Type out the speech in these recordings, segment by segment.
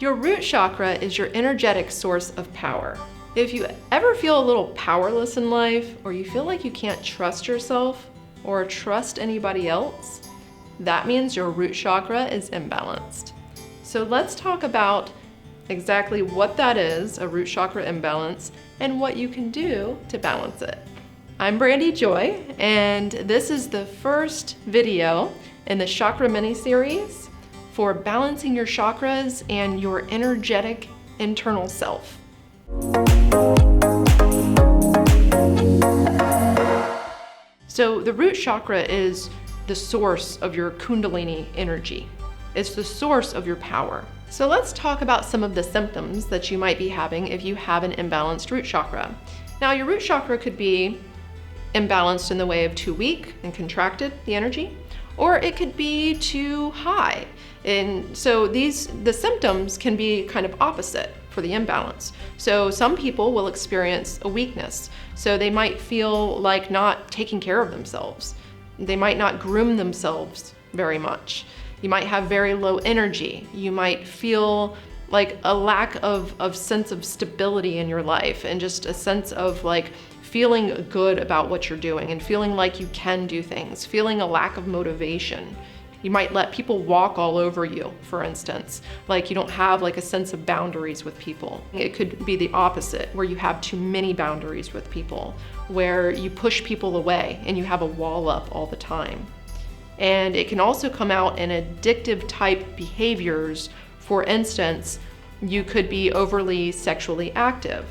Your root chakra is your energetic source of power. If you ever feel a little powerless in life, or you feel like you can't trust yourself or trust anybody else, that means your root chakra is imbalanced. So let's talk about exactly what that is, a root chakra imbalance, and what you can do to balance it. I'm Brandy Joy, and this is the first video in the chakra mini-series for balancing your chakras and your energetic internal self. So the root chakra is the source of your kundalini energy. It's the source of your power. So let's talk about some of the symptoms that you might be having if you have an imbalanced root chakra. Now, your root chakra could be imbalanced in the way of too weak and contracted, the energy, or it could be too high. And so the symptoms can be kind of opposite for the imbalance. So some people will experience a weakness. So they might feel like not taking care of themselves. They might not groom themselves very much. You might have very low energy. You might feel like a lack of sense of stability in your life, and just a sense of like feeling good about what you're doing and feeling like you can do things, feeling a lack of motivation. You might let people walk all over you, for instance, like you don't have like a sense of boundaries with people. It could be the opposite, where you have too many boundaries with people, where you push people away and you have a wall up all the time. And it can also come out in addictive type behaviors. For instance, you could be overly sexually active,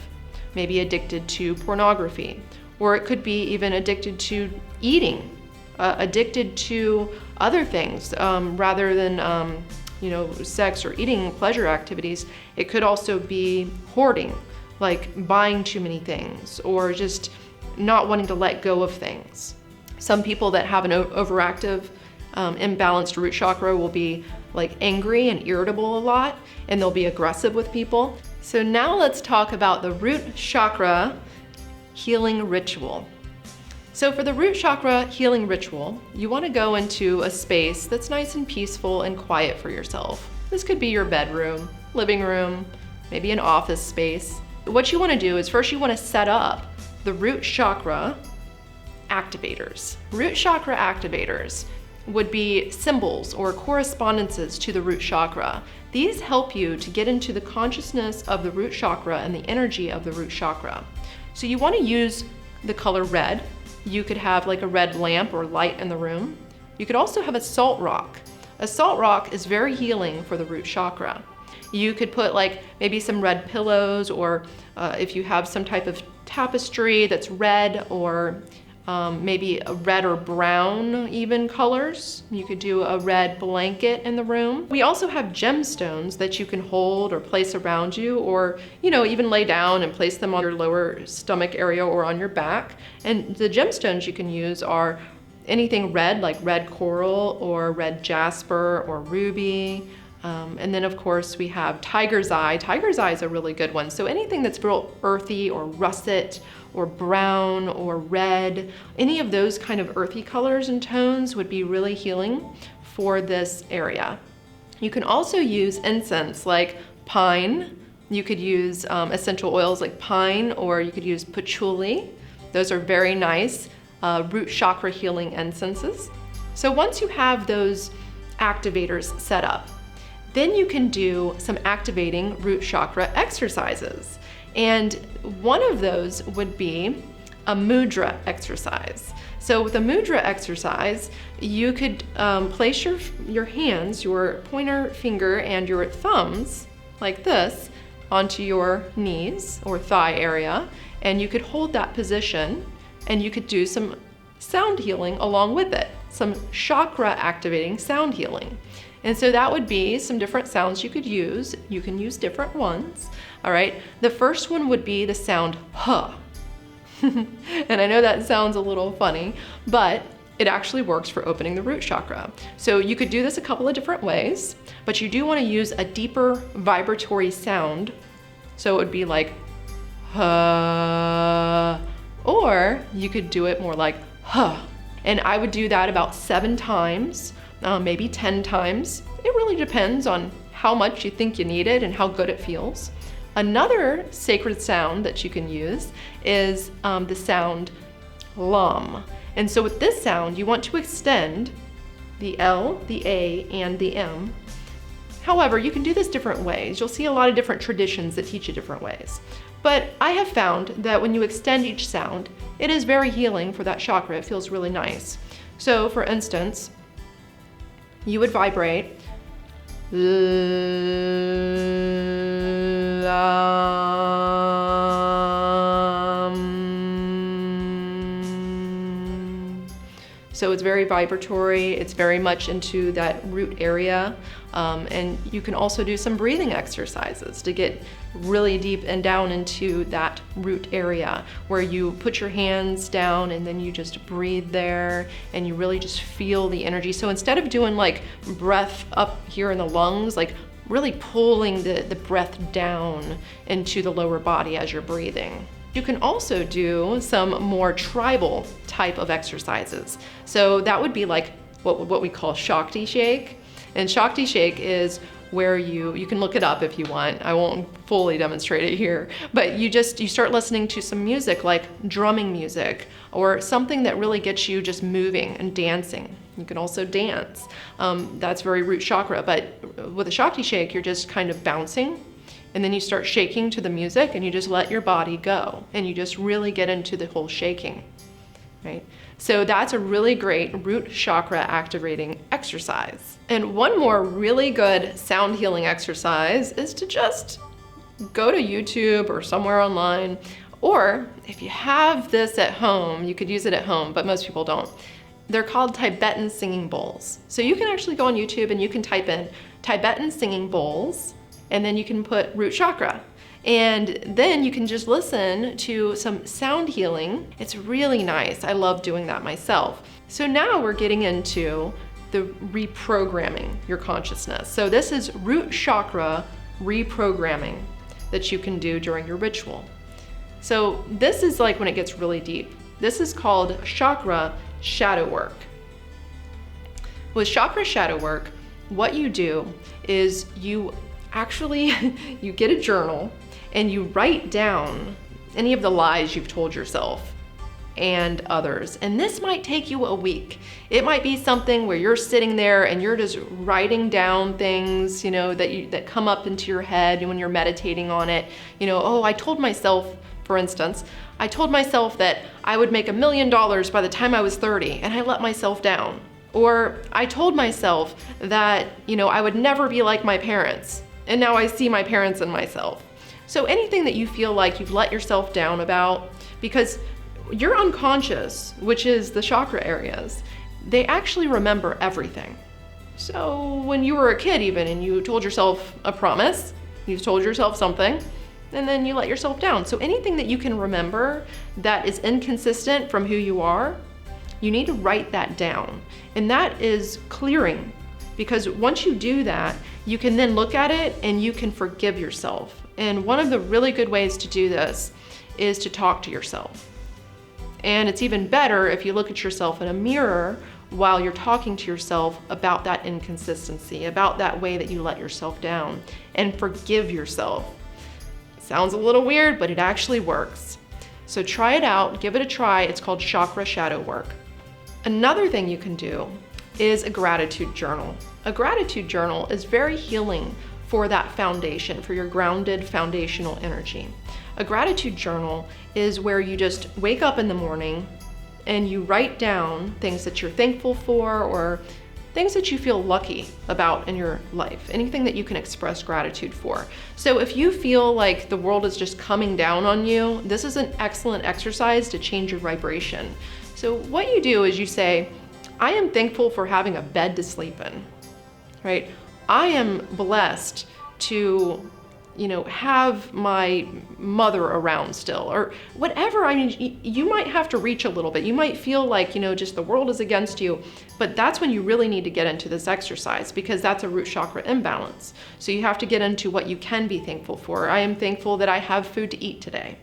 maybe addicted to pornography, or it could be even addicted to eating, addicted to other things rather than sex or eating pleasure activities. It could also be hoarding, like buying too many things, or just not wanting to let go of things. Some people that have an overactive, imbalanced root chakra will be like angry and irritable a lot, and they'll be aggressive with people. So now let's talk about the root chakra healing ritual. So for the root chakra healing ritual, you want to go into a space that's nice and peaceful and quiet for yourself. This could be your bedroom, living room, maybe an office space. What you want to do is first you want to set up the root chakra activators. Root chakra activators would be symbols or correspondences to the root chakra. These help you to get into the consciousness of the root chakra and the energy of the root chakra. So you want to use the color red. You could have like a red lamp or light in the room. You could also have a salt rock. A salt rock is very healing for the root chakra. You could put like maybe some red pillows, or if you have some type of tapestry that's red, or maybe a red or brown even colors. You could do a red blanket in the room. We also have gemstones that you can hold or place around you, or even lay down and place them on your lower stomach area or on your back. And the gemstones you can use are anything red, like red coral or red jasper or ruby. And then of course we have tiger's eye. Tiger's eye is a really good one. So anything that's real earthy or russet or brown or red, any of those kind of earthy colors and tones would be really healing for this area. You can also use incense like pine. You could use essential oils like pine, or you could use patchouli. Those are very nice root chakra healing incenses. So once you have those activators set up, then you can do some activating root chakra exercises. And one of those would be a mudra exercise. So with a mudra exercise, you could place your hands, your pointer finger and your thumbs like this onto your knees or thigh area, and you could hold that position, and you could do some sound healing along with it, some chakra activating sound healing. And so that would be some different sounds you could use. You can use different ones, all right? The first one would be the sound huh. And I know that sounds a little funny, but it actually works for opening the root chakra. So you could do this a couple of different ways, but you do want to use a deeper vibratory sound. So it would be like huh, or you could do it more like huh. And I would do that about 7 times, maybe 10 times. It really depends on how much you think you need it and how good it feels. Another sacred sound that you can use is the sound LUM. And so with this sound, you want to extend the L, the A, and the M. However, you can do this different ways. You'll see a lot of different traditions that teach you different ways. But I have found that when you extend each sound, it is very healing for that chakra. It feels really nice. So for instance, you would vibrate So it's very vibratory, it's very much into that root area. And you can also do some breathing exercises to get really deep and down into that root area, where you put your hands down and then you just breathe there and you really just feel the energy. So instead of doing like breath up here in the lungs, like really pulling the breath down into the lower body as you're breathing. You can also do some more tribal type of exercises. So that would be like what we call Shakti shake. And Shakti shake is where you can look it up if you want. I won't fully demonstrate it here, but you start listening to some music like drumming music or something that really gets you just moving and dancing. You can also dance. That's very root chakra, but with a Shakti shake, you're just kind of bouncing. And then you start shaking to the music and you just let your body go and you just really get into the whole shaking, right? So that's a really great root chakra activating exercise. And one more really good sound healing exercise is to just go to YouTube or somewhere online, or if you have this at home, you could use it at home, but most people don't. They're called Tibetan singing bowls. So you can actually go on YouTube and you can type in Tibetan singing bowls, and then you can put root chakra. And then you can just listen to some sound healing. It's really nice. I love doing that myself. So now we're getting into the reprogramming your consciousness. So this is root chakra reprogramming that you can do during your ritual. So this is like when it gets really deep. This is called chakra shadow work. With chakra shadow work, what you do is you get a journal and you write down any of the lies you've told yourself and others. And this might take you a week. It might be something where you're sitting there and you're just writing down things, that come up into your head when you're meditating on it. Oh, I told myself, for instance, I told myself that I would make $1 million by the time I was 30, and I let myself down. Or I told myself that, I would never be like my parents. And now I see my parents and myself. So anything that you feel like you've let yourself down about, because your unconscious, which is the chakra areas, they actually remember everything. So when you were a kid even and you told yourself a promise, you've told yourself something, and then you let yourself down. So anything that you can remember that is inconsistent from who you are, you need to write that down. And that is clearing. Because once you do that, you can then look at it and you can forgive yourself. And one of the really good ways to do this is to talk to yourself. And it's even better if you look at yourself in a mirror while you're talking to yourself about that inconsistency, about that way that you let yourself down, and forgive yourself. Sounds a little weird, but it actually works. So try it out, give it a try. It's called chakra shadow work. Another thing you can do is a gratitude journal. A gratitude journal is very healing for that foundation, for your grounded foundational energy. A gratitude journal is where you just wake up in the morning and you write down things that you're thankful for or things that you feel lucky about in your life, anything that you can express gratitude for. So if you feel like the world is just coming down on you, this is an excellent exercise to change your vibration. So what you do is you say, I am thankful for having a bed to sleep in, right? I am blessed to, have my mother around still, or whatever. I mean, you might have to reach a little bit. You might feel like, just the world is against you, but that's when you really need to get into this exercise, because that's a root chakra imbalance. So you have to get into what you can be thankful for. I am thankful that I have food to eat today.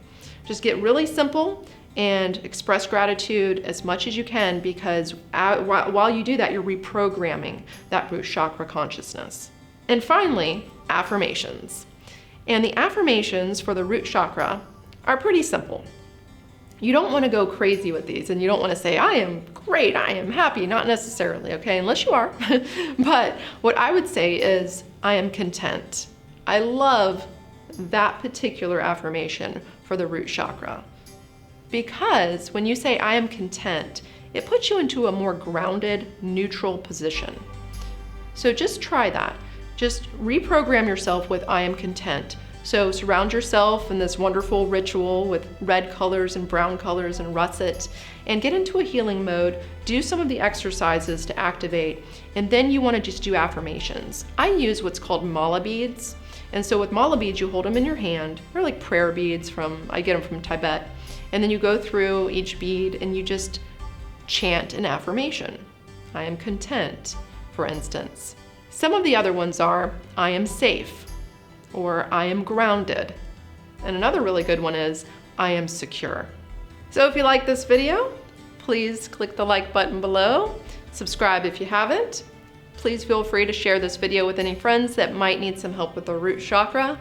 Just get really simple and express gratitude as much as you can, because while you do that, you're reprogramming that root chakra consciousness. And finally, affirmations. And the affirmations for the root chakra are pretty simple. You don't want to go crazy with these, and you don't want to say, I am great, I am happy, not necessarily, okay, unless you are. But what I would say is, I am content. I love that particular affirmation for the root chakra. Because when you say, I am content, it puts you into a more grounded, neutral position. So just try that. Just reprogram yourself with, I am content. So surround yourself in this wonderful ritual with red colors and brown colors and russet, and get into a healing mode. Do some of the exercises to activate, and then you want to just do affirmations. I use what's called mala beads. And so with mala beads, you hold them in your hand. They're like prayer beads I get them from Tibet. And then you go through each bead and you just chant an affirmation. I am content, for instance. Some of the other ones are, I am safe, or I am grounded. And another really good one is, I am secure. So if you like this video, please click the like button below. Subscribe if you haven't. Please feel free to share this video with any friends that might need some help with the root chakra.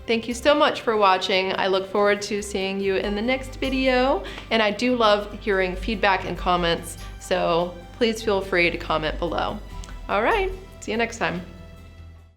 Thank you so much for watching. I look forward to seeing you in the next video. And I do love hearing feedback and comments, so please feel free to comment below. All right, see you next time.